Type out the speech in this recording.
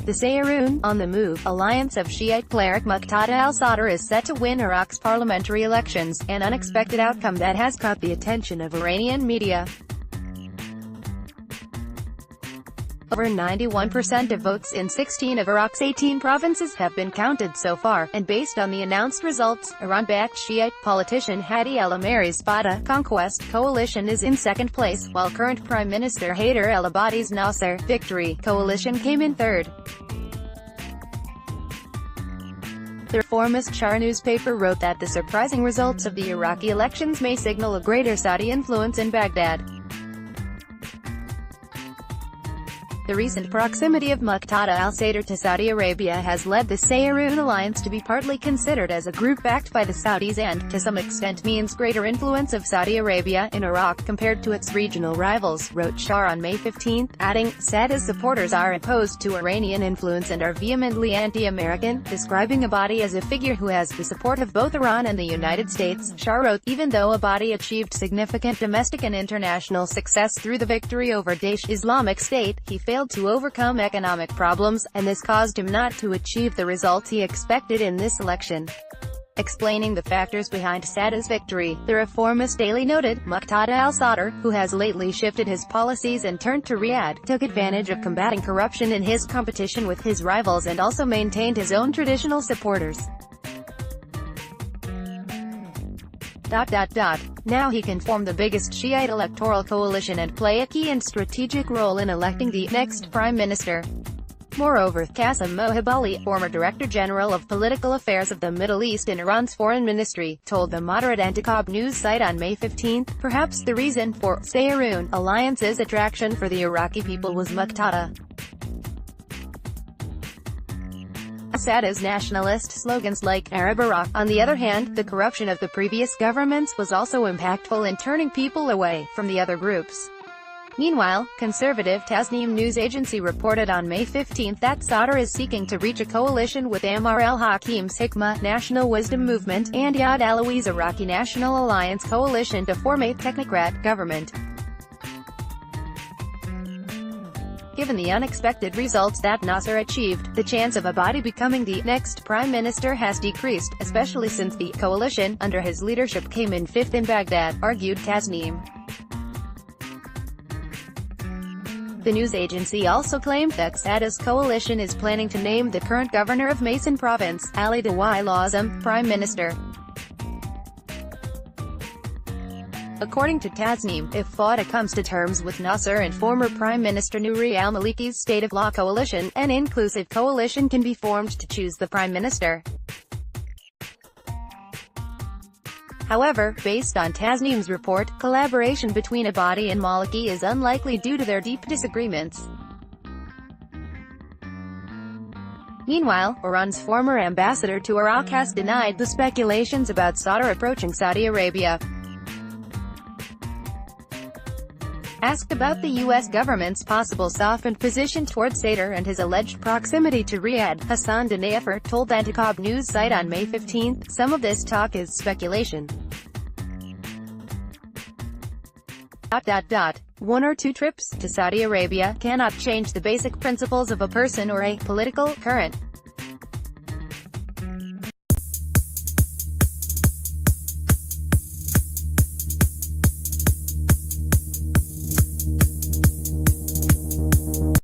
The Sairoon, on the move, alliance of Shiite cleric Muqtada al-Sadr is set to win Iraq's parliamentary elections, an unexpected outcome that has caught the attention of Iranian media. Over 91% of votes in 16 of Iraq's 18 provinces have been counted so far, and based on the announced results, Iran-backed Shiite politician Hadi al-Ameri's Fatah Conquest coalition is in second place, while current Prime Minister Haider al-Abadi's Nasr Victory coalition came in third. The Reformist Shargh newspaper wrote that the surprising results of the Iraqi elections may signal a greater Saudi influence in Baghdad. The recent proximity of Muqtada al-Sadr to Saudi Arabia has led the Sairoon alliance to be partly considered as a group backed by the Saudis and, to some extent, means greater influence of Saudi Arabia in Iraq compared to its regional rivals, wrote Shargh on May 15, adding, Sadr's supporters are opposed to Iranian influence and are vehemently anti-American, describing Abadi as a figure who has the support of both Iran and the United States. Shargh wrote, even though Abadi achieved significant domestic and international success through the victory over Daesh Islamic State, he failed to overcome economic problems, and this caused him not to achieve the results he expected in this election. Explaining the factors behind Sadr's victory, the Reformist Daily noted, Muqtada al-Sadr, who has lately shifted his policies and turned to Riyadh, took advantage of combating corruption in his competition with his rivals and also maintained his own traditional supporters. Now he can form the biggest Shiite electoral coalition and play a key and strategic role in electing the next prime minister. Moreover, Qasim Mohibali, former Director General of Political Affairs of the Middle East in Iran's Foreign Ministry, told the moderate Antiqab news site on May 15, perhaps the reason for Sairoon alliance's attraction for the Iraqi people was Muqtada al-Sadr's nationalist slogans like Arab Iraq. On the other hand, the corruption of the previous governments was also impactful in turning people away from the other groups. Meanwhile, conservative Tasnim news agency reported on May 15 that Sadr is seeking to reach a coalition with Ammar al-Hakim's Hikmah National Wisdom Movement and Yad Alawi's Iraqi National Alliance coalition to form a technocrat government. Given the unexpected results that Nasr achieved, the chance of Abadi becoming the next prime minister has decreased, especially since the coalition, under his leadership, came in fifth in Baghdad, argued Tasnim. The news agency also claimed that Sadr's coalition is planning to name the current governor of Maysan province, Ali Dawai Lawzam, prime minister. According to Tasnim, if Fatah comes to terms with Nasr and former Prime Minister Nouri al-Maliki's State of Law coalition, an inclusive coalition can be formed to choose the Prime Minister. However, based on Tasnim's report, collaboration between Abadi and Maliki is unlikely due to their deep disagreements. Meanwhile, Iran's former ambassador to Iraq has denied the speculations about Sadr approaching Saudi Arabia. Asked about the U.S. government's possible softened position towards Sadr and his alleged proximity to Riyadh, Hassan Dinayfer told the Antiqab news site on May 15, some of this talk is speculation. One or two trips to Saudi Arabia cannot change the basic principles of a person or a political current.